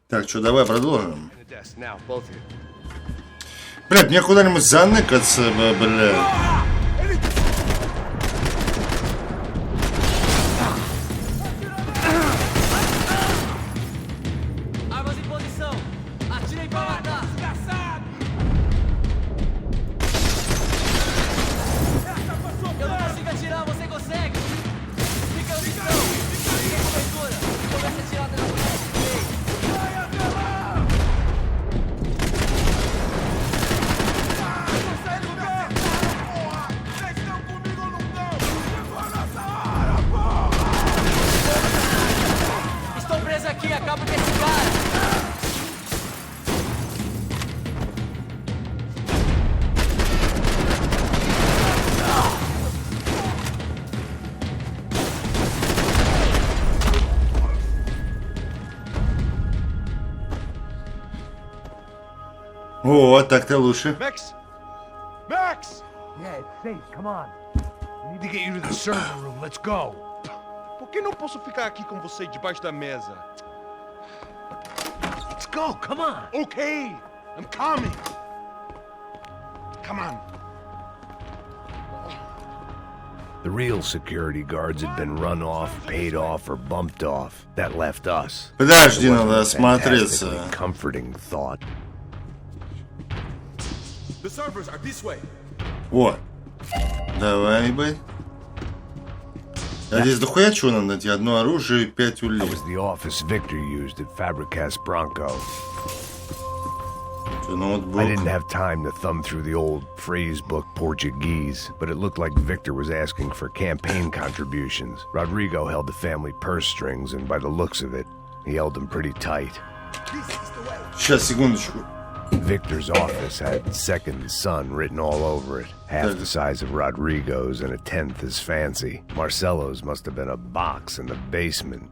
Так, что, давай продолжим. Блядь, мне куда-нибудь заныкаться, блядь. О, так-то лучше. Max! Max! Yeah, it's safe. Come on. We need to get you to the server room. Let's go. Por que não posso ficar aqui com você debaixo da mesa? Let's go. Come on. Okay, I'm coming. Come on. The real security guards had been run off, paid off, or bumped off. That left us. Подожди, It wasn't надо a осмотреться. fantastically comforting thought. The servers are this way. О, давай, ебать. А здесь дохуя чего надо найти? Одно оружие и 5 That улик. was the office Victor used at Fabricas Bronco. Ноутбук. I didn't have time to thumb through the old phrase book Portuguese, but it looked like Victor was asking for campaign contributions. Rodrigo held the family purse strings, and by the looks of it, he held them pretty tight. Сейчас, секундочку. Victor's office had second son written all over it, half the size of Rodrigo's and a tenth as fancy. Marcelo's must have been a box in the basement.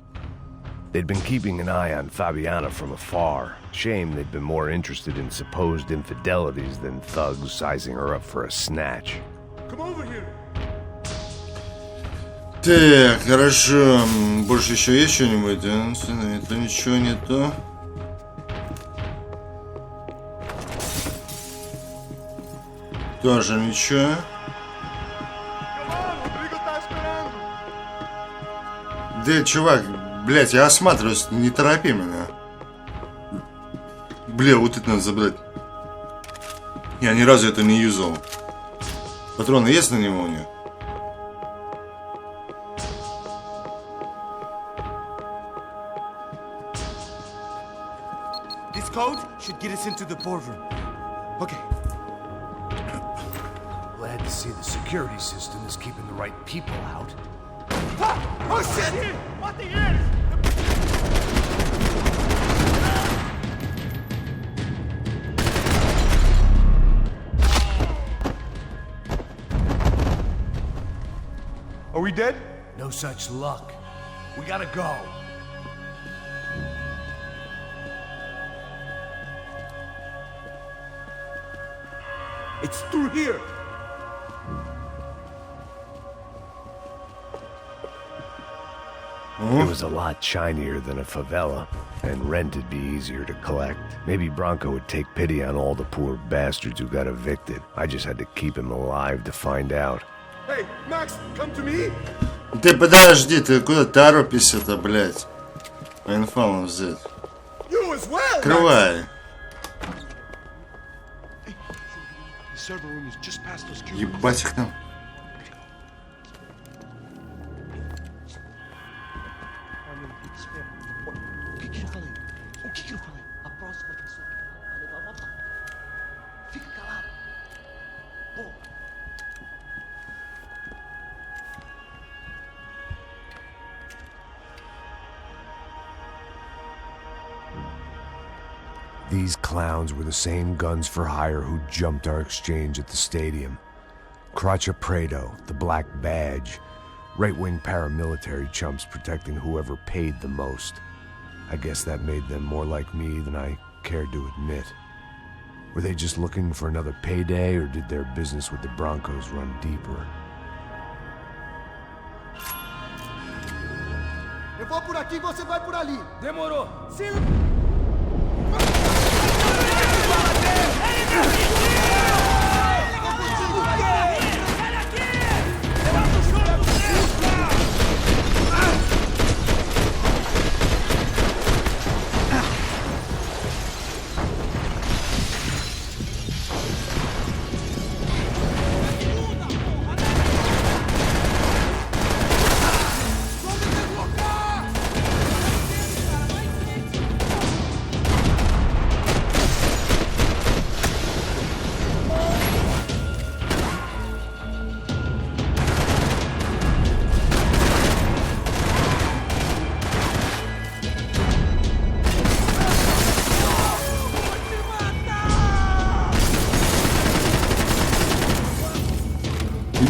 They'd been keeping an eye on Fabiana from afar. Shame they'd been more interested in supposed infidelities than thugs sizing her up for a snatch. Come over here. Так, хорошо. Больше еще есть что-нибудь? Это ничего не то. Тоже ничего. Да, чувак, блять, я осматриваюсь, не торопи меня. Бля, вот это надо забрать. Я ни разу это не юзал. Патроны есть на него у нее? This code should get us into the boardroom. Okay. Glad to see the security system is keeping the right people out. Ah! Oh shit! What the hell? Are we dead? No such luck. We gotta go. It's through here. It was a lot shinier than a favela, and rent'd be easier to collect. Maybe Bronco would take pity on all the poor bastards who got evicted. I just had to keep him alive to find out. Hey, Max, come to me. Ты подожди, ты куда торопишься-то, блядь? По инфамам взять. You as well. Открывай. The server room is just past those cubicles. Ебать их там. O que eu falei? O que eu falei? A próxima pessoa que vai levar uma bala. Fica calado. Pô. These clowns were the same guns for hire who jumped our exchange at the stadium. Crotcha Prado, the Black Badge, right-wing paramilitary chumps protecting whoever paid the most. I guess that made them more like me than I cared to admit. Were they just looking for another payday, or did their business with the Broncos run deeper? Eu vou por aqui, você vai por ali. Demorou.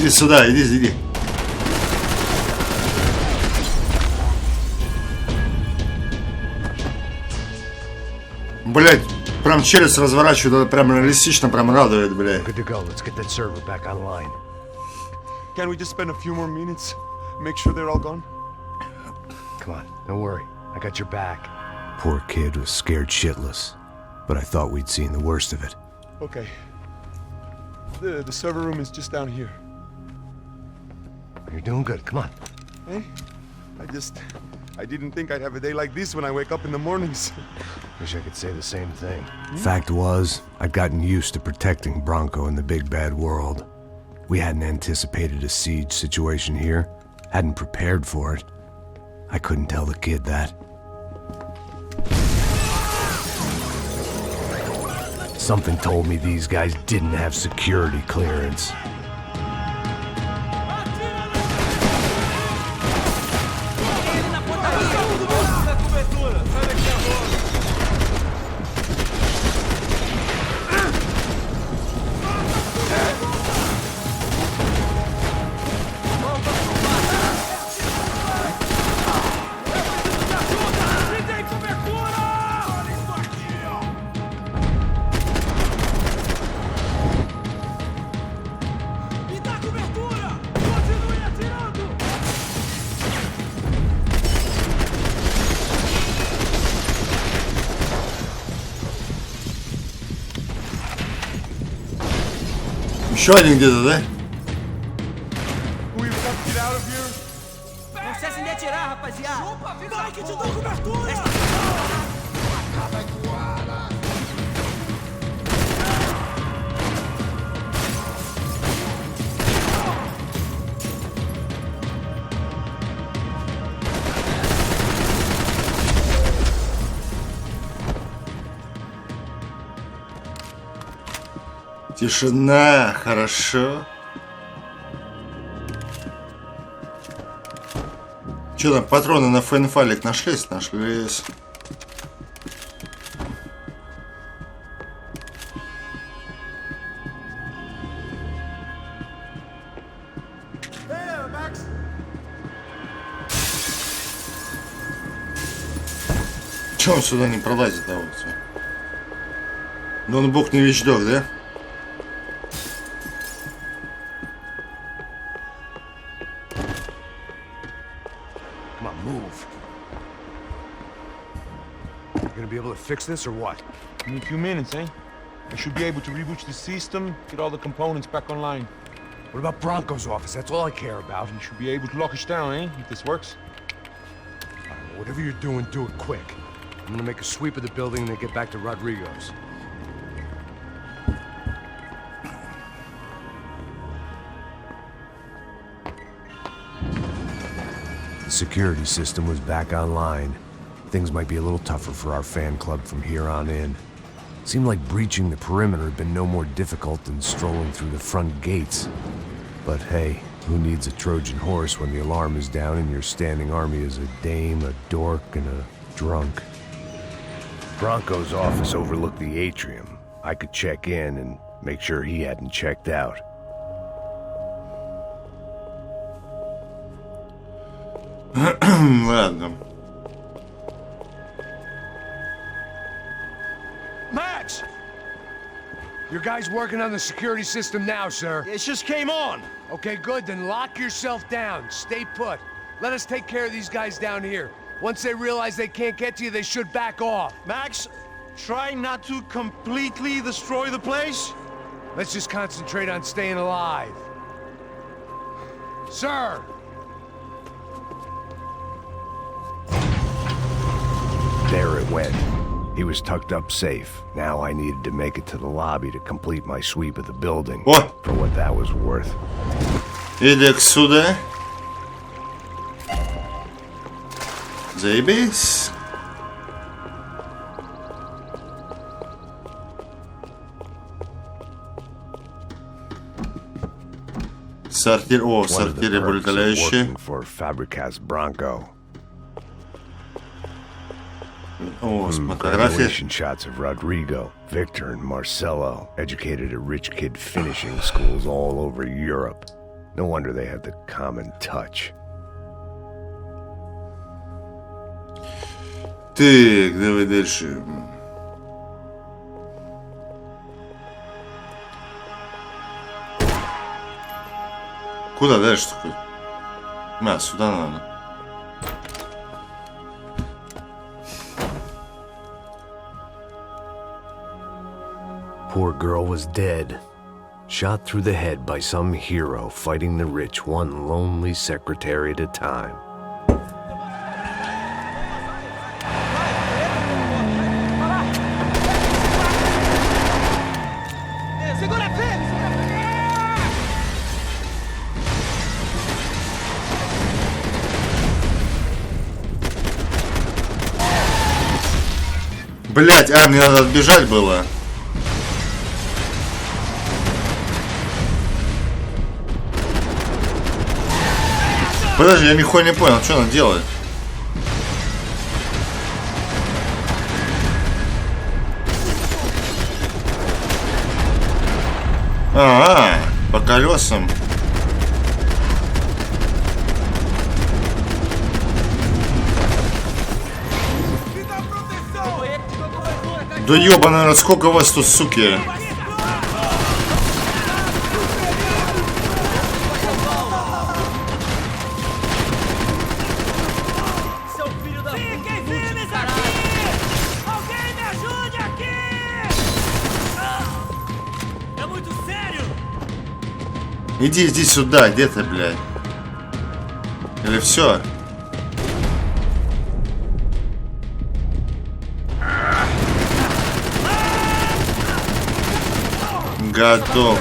Иди сюда, иди. Блять, прям челюсть разворачивает, прям реалистично, прям радует, блядь. Good to go. Let's get that server back online. Can we just spend a few more minutes? Make sure they're all gone? Come on, don't worry. I got your back. Poor kid was scared shitless, but I thought we'd seen the worst of it. Okay. The server room is just down here. You're doing good. Come on. Hey? I didn't think I'd have a day like this when I wake up in the mornings. Wish I could say the same thing. Fact was, I'd gotten used to protecting Bronco in the big bad world. We hadn't anticipated a siege situation here, hadn't prepared for it. I couldn't tell the kid that. Something told me these guys didn't have security clearance. Еще один где-то, да? We've got to get out of here. Não cesse de atirar, rapaziada. Opa, vai que te dou cobertura. Тишина, хорошо. Че там, патроны на фейнфалик нашлись? Нашлись. Че он сюда не пролазит, а вот всё? Ноутбук не вещдок, да? Come on, move. You gonna be able to fix this or what? In a few minutes, eh? I should be able to reboot the system, get all the components back online. What about Bronco's office? That's all I care about. You should be able to lock us down, eh? If this works. All right, well, whatever you're doing, do it quick. I'm gonna make a sweep of the building and then get back to Rodrigo's. The security system was back online. Things might be a little tougher for our fan club from here on in. Seemed like breaching the perimeter had been no more difficult than strolling through the front gates. But hey, who needs a Trojan horse when the alarm is down and your standing army is a dame, a dork, and a drunk? Bronco's office overlooked the atrium. I could check in and make sure he hadn't checked out. Ладно. Max! Your guy's working on the security system now, sir. It just came on. Okay, good. Then lock yourself down. Stay put. Let us take care of these guys down here. Once they realize they can't get to you, they should back off. Max, try not to completely destroy the place. Let's just concentrate on staying alive. Sir! There it went. He was tucked up safe. Now I needed to make it to the lobby to complete my sweep of the building. О! For what that was worth. Иди сюда. Заебись. Сортир. О, в сортире bulgalaющий. For Fabricas Bronco. О, с Graduation фотографией. shots of Rodrigo, Victor, and Marcelo, educated at rich kid finishing schools all over Europe. No wonder they had the common touch. Так, давай дальше. Куда дальше такой? Сюда надо. Poor girl was dead. Shot through the head by some hero fighting the rich one lonely secretary at a time. Блять, мне надо отбежать было. Подожди, я нихуя не понял, что она делает. По колесам. Да ёбаный, сколько вас тут, суки? Иди сюда, где ты, блядь? Или все? Готов.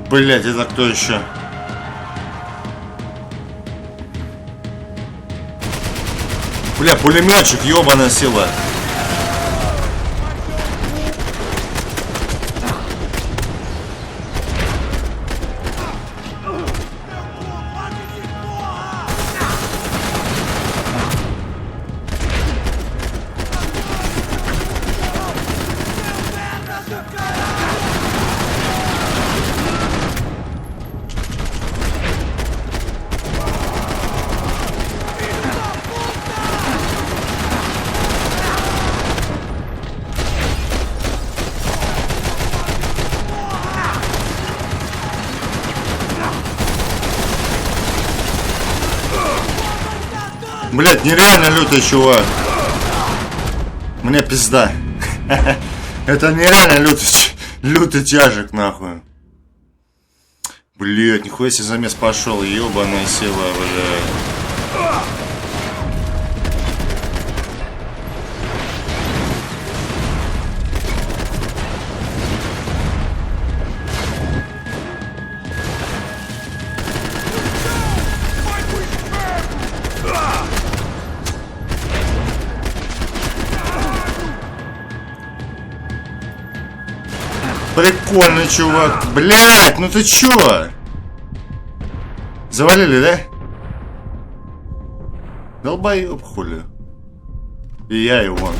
Блять, это кто еще? Бля, пулеметчик, ёбаная сила. Блять, нереально лютый чувак. Мне пизда. Это нереально лютый тяжек, нахуй. Блять, нихуя себе замес пошел. Ёбаная сила, блядь. Прикольный чувак. Блять, ну ты чё? Завалили, да? Долбоёб, хули. И я его.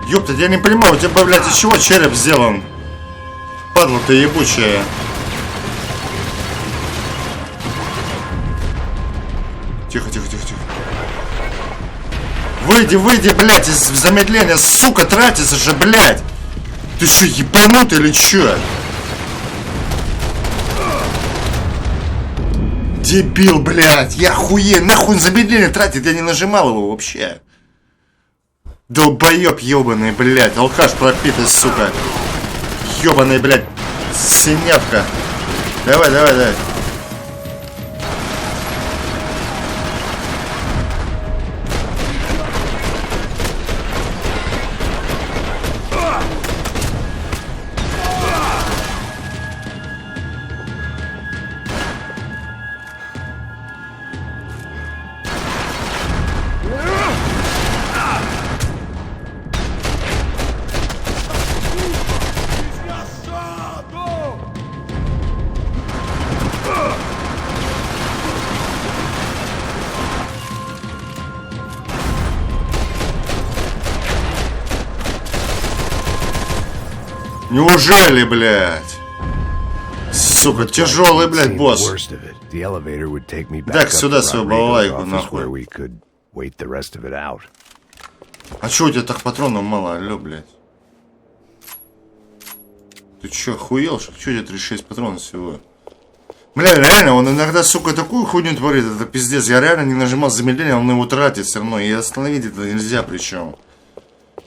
Ёпта, я не понимаю, у тебя, блядь, из чего череп сделан? Падла ты ебучая. Тихо, тихо, тихо, тихо. Выйди, блядь, из замедления, сука, тратится же, блядь. Ты что, ебанутый или чё? Дебил, блядь, я хуею, нахуй замедление тратит, я не нажимал его вообще. Долбоёб ёбаный, блядь, алкаш пропитый, сука. Ёбаный, блядь, синявка. Давай, давай, давай. Неужели, блядь? Сука, тяжелый, блядь, босс. Так, сюда свою балалайку, нахуй. А чё у тебя так патронов мало, алё, блядь? Ты чё, охуел, что? Чё у тебя 36 патронов всего? Бля, реально, он иногда, сука, такую хуйню творит, это пиздец. Я реально не нажимал замедление, он его тратит все равно. И остановить это нельзя причем.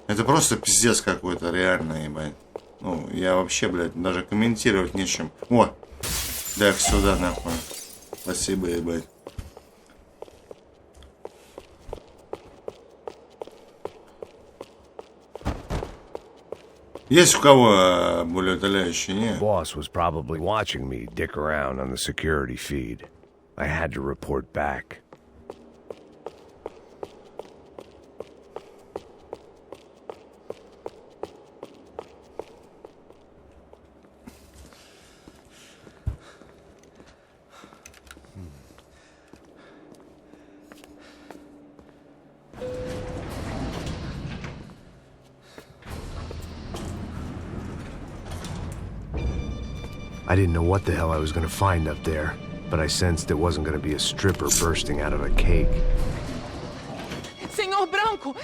Это просто пиздец какой-то, реально, ебать. Ну, я вообще, блядь, даже комментировать нечем. О, дай их сюда, нахуй. Спасибо, ебать. Есть у кого более утоляющие, не? Boss was probably watching me dick around on the security feed. I had to report back. I didn't know what the hell I was going to find up there, but I sensed it wasn't going to be a stripper bursting out of a cake. Senor Branco!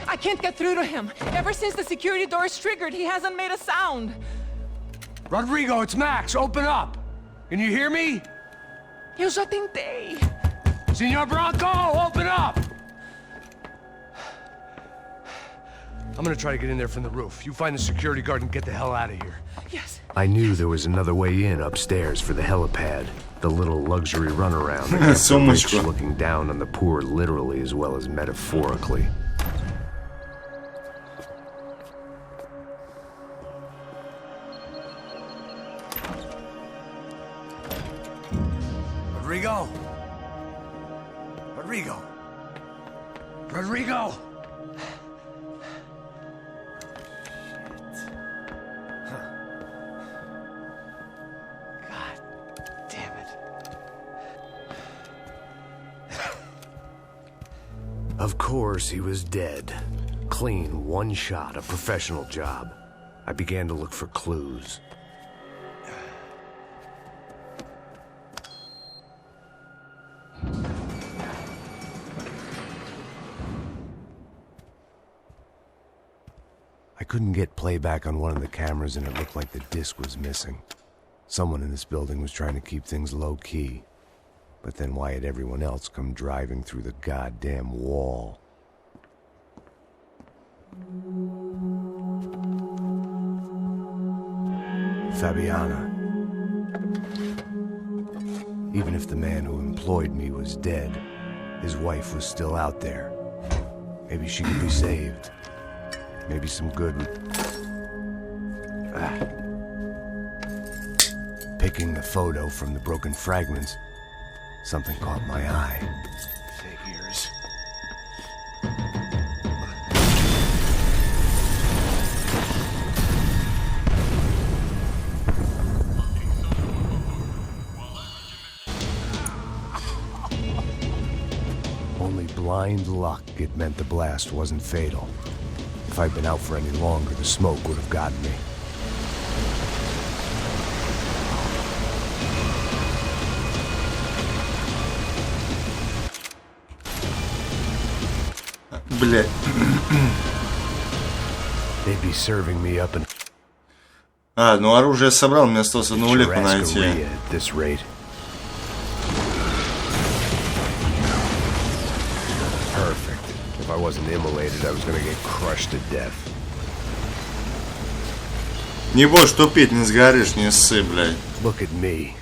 I can't get through to him. Ever since the security door is triggered, he hasn't made a sound. Rodrigo, it's Max. Open up. Can you hear me? Eu já tentei. Senor Branco, open up! I'm gonna try to get in there from the roof. You find the security guard and get the hell out of here. Yes. I knew there was another way in upstairs for the helipad, the little luxury runaround that kept So the much rich fun. looking down on the poor literally as well as metaphorically. Rodrigo? Rodrigo? Rodrigo? Of course, he was dead. Clean, one shot, a professional job. I began to look for clues. I couldn't get playback on one of the cameras and it looked like the disc was missing. Someone in this building was trying to keep things low-key. But then why had everyone else come driving through the goddamn wall? Fabiana. Even if the man who employed me was dead, his wife was still out there. Maybe she could be saved. Maybe some good... Picking the photo from the broken fragments, something caught my eye. Figures. Only blind luck it meant the blast wasn't fatal. If I'd been out for any longer, the smoke would have gotten me. Блядь. They'd be serving me up in А, ну оружие собрал, мне осталось одну улику найти. at this rate. Perfect. If I wasn't immolated, I was gonna get crushed to death. Не будешь тупить, не сгоришь, не ссы, блядь. Look at me.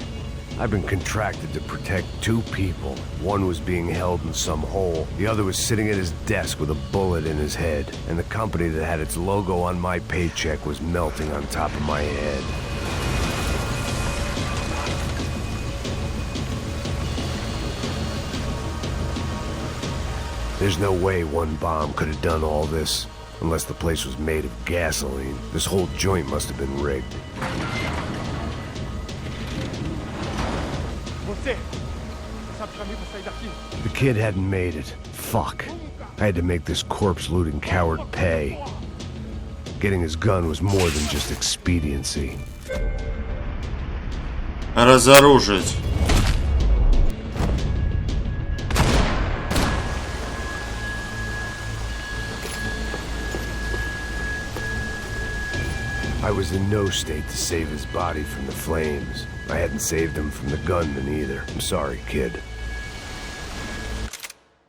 I've been contracted to protect two people. One was being held in some hole. The other was sitting at his desk with a bullet in his head. And the company that had its logo on my paycheck was melting on top of my head. There's no way one bomb could have done all this. Unless the place was made of gasoline. This whole joint must have been rigged. The kid hadn't made it. Fuck. I had to make this corpse-looting coward pay. Getting his gun was more than just expediency. Разоружить. I was in no state to save his body from the flames. I hadn't saved him from the gunman either. I'm sorry, kid.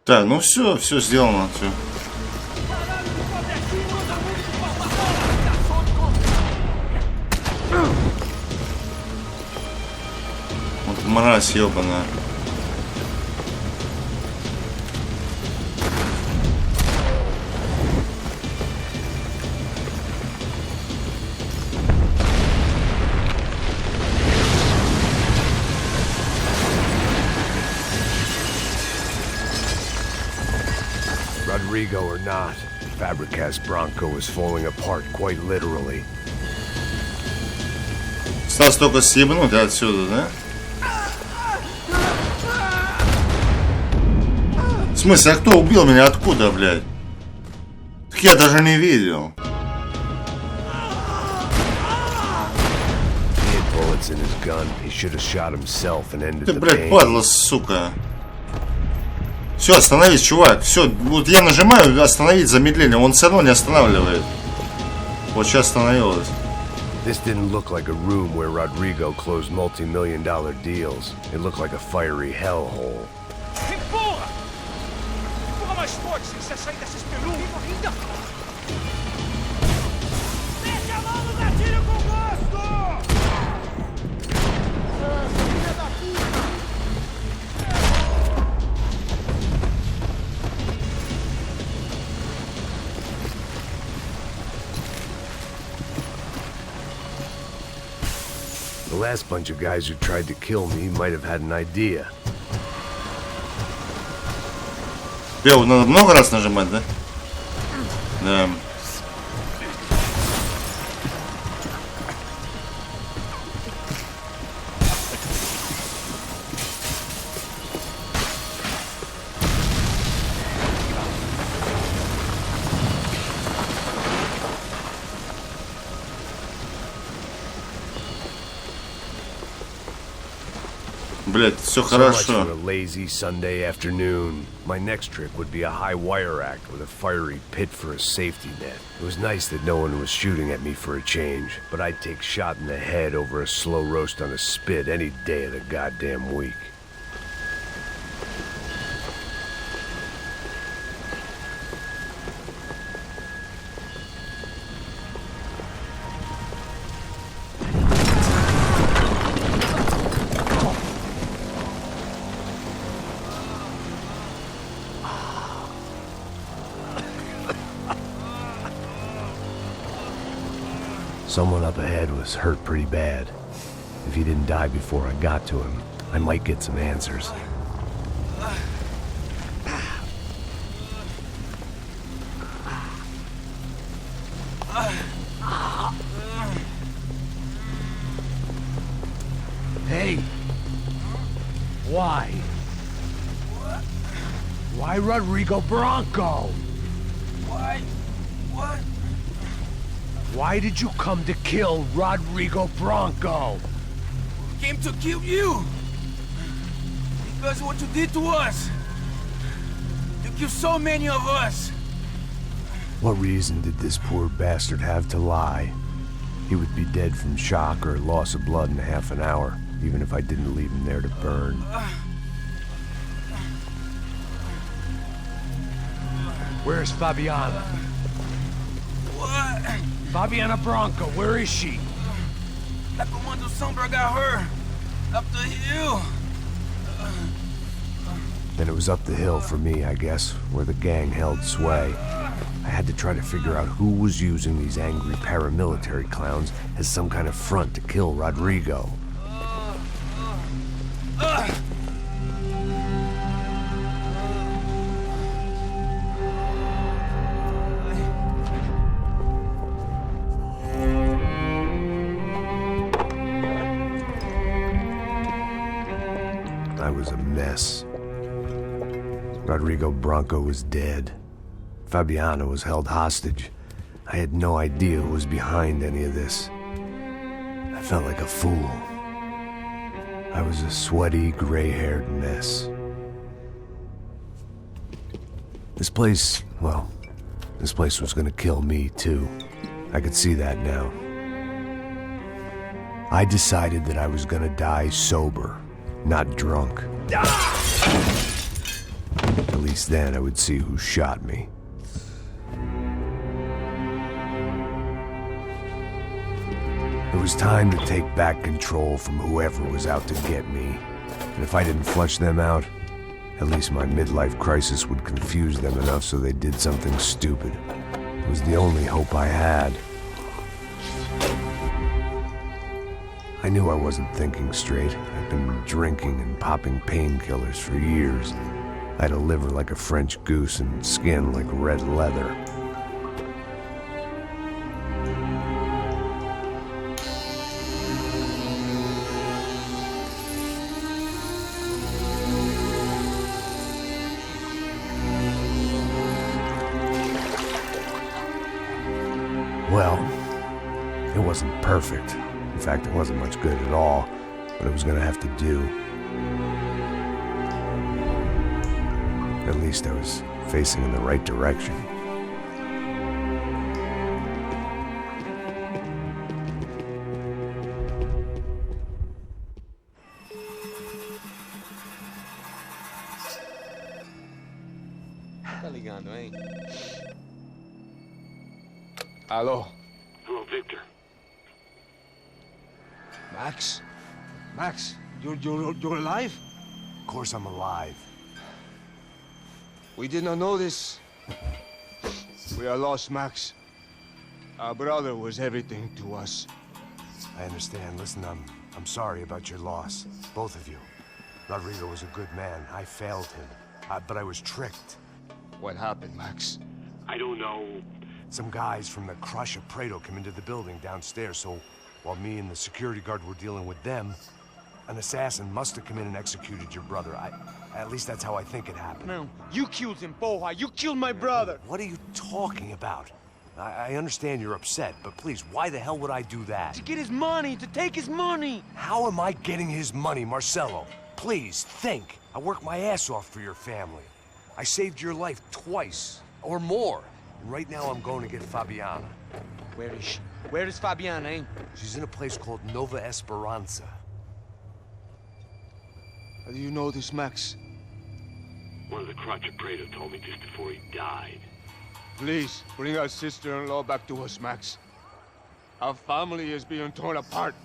Так, ну все сделано. Все. Вот мразь ебаная. Rodrigo or not, Fabricas Bronco is falling apart quite literally. Осталось только съебнуть отсюда, да? В смысле, а кто убил меня? Откуда, блядь? Так я даже не видел. He had bullets in his gun. He should have shot himself and ended Ты, the блядь, pain. падла, сука. Все, остановись, чувак. Все, вот я нажимаю остановить замедление, он все равно не останавливает. Вот сейчас остановилось. This didn't look like a room where Rodrigo closed multi-million-dollar deals. It looked like a fiery hellhole. Empurra! Empurra mais forte sem você sair dessa espelunca! Mete a mão no gatilho com gosto! Filha da puta! The last bunch of guys who tried to kill me might have had an idea. Его надо много раз нажимать, да? Да. Блять, все So much хорошо. for a lazy Sunday afternoon. My next trick would be a high wire act with a fiery pit for a safety net. It was nice that no one was shooting at me for a change, but I'd take shot in the head over a slow roast on a spit any day of the goddamn week. Someone up ahead was hurt pretty bad. If he didn't die before I got to him, I might get some answers. Hey! Why? Why Rodrigo Bronco? Why? What? Why did you come to kill Rodrigo Bronco? Came to kill you! Because of what you did to us! You killed so many of us! What reason did this poor bastard have to lie? He would be dead from shock or loss of blood in half an hour, even if I didn't leave him there to burn. Where's Fabiana? What? Fabiana Bronco, where is she? La Comando Sombra got her! Up the hill! Then it was up the hill for me, I guess, where the gang held sway. I had to try to figure out who was using these angry paramilitary clowns as some kind of front to kill Rodrigo. I was a mess. Rodrigo Bronco was dead. Fabiana was held hostage. I had no idea who was behind any of this. I felt like a fool. I was a sweaty, gray-haired mess. This place, well, this place was gonna kill me, too. I could see that now. I decided that I was gonna die sober, not drunk. At least then I would see who shot me. It was time to take back control from whoever was out to get me. And if I didn't flush them out, at least my midlife crisis would confuse them enough so they did something stupid. It was the only hope I had. I knew I wasn't thinking straight. I'd been drinking and popping painkillers for years. I had a liver like a French goose and skin like red leather. Well, it wasn't perfect. In fact, it wasn't much good at all, but it was gonna have to do. At least I was facing in the right direction. Tá ligando, hein? Alô? Hello, Victor. Max? Max, you're alive? Of course I'm alive. We did not know this. We are lost, Max. Our brother was everything to us. I understand. Listen, I'm sorry about your loss. Both of you. Rodrigo was a good man. I failed him. But I was tricked. What happened, Max? I don't know. Some guys from the Crush of Prado came into the building downstairs, so while me and the security guard were dealing with them, an assassin must have come in and executed your brother. At least that's how I think it happened. No, you killed him, Boha. You killed my brother. What are you talking about? I understand you're upset, but please, why the hell would I do that? To get his money, to take his money. How am I getting his money, Marcelo? Please, think. I worked my ass off for your family. I saved your life twice, or more. And right now I'm going to get Fabiana. Where is she? Where is Fabiana, eh? She's in a place called Nova Esperanza. How do you know this, Max? One of the Crotch of Prado told me just before he died. Please, bring our sister-in-law back to us, Max. Our family is being torn apart.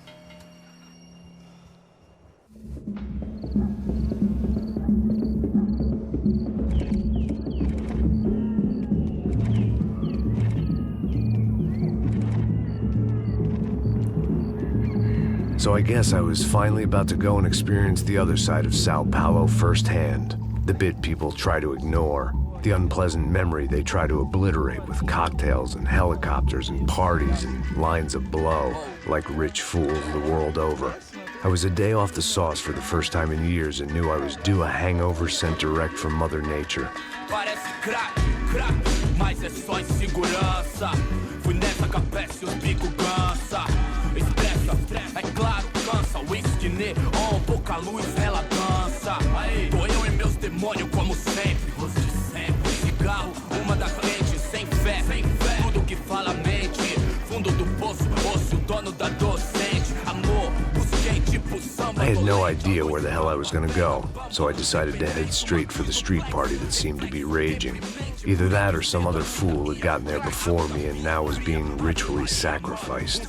So I guess I was finally about to go and experience the other side of Sao Paulo firsthand. The bit people try to ignore. The unpleasant memory they try to obliterate with cocktails and helicopters and parties and lines of blow, like rich fools the world over. I was a day off the sauce for the first time in years and knew I was due a hangover sent direct from Mother Nature. Parece crack, crack, mas é só insegurança. Fui nessa capeste, os bico cansa. Estressa, é claro, cansa. Whisky neon, pouca luz, ela dança. Tô eu e meus demônios como sempre. Os de sempre. Cigarro, uma da frente, sem fé. Tudo que fala mente. Fundo do poço, osso, dono da docente. Amor, busquei tipo samba. I had no idea where the hell I was gonna go, so I decided to head straight for the street party that seemed to be raging. Either that or some other fool had gotten there before me and now was being ritually sacrificed.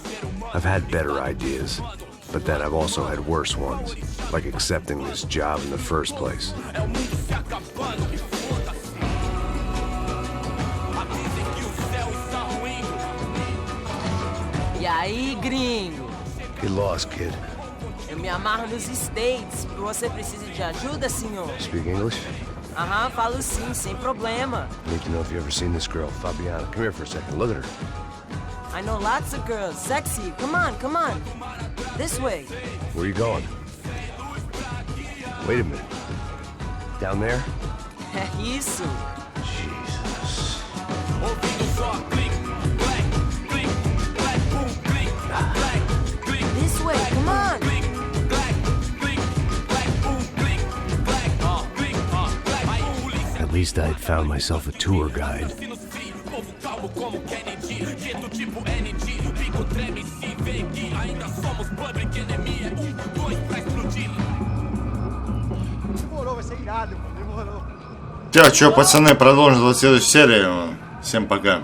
I've had better ideas, but then I've also had worse ones, like accepting this job in the first place. E aí, gringo? Get lost, kid. Eu me amarro nos States. Você precisa de ajuda, senhor? Speak English? Aham, falo sim, sem problema. I need to know if you've ever seen this girl, Fabiana. Come here for a second. Look at her. I know lots of girls. Sexy. Come on, come on. This way. Where are you going? Wait a minute. Down there? É isso. Jesus. Ouvindo só clique, black, way. Come on. At least I'd found myself a tour guide. Все, что, пацаны, продолжим в следующей серии. Всем пока.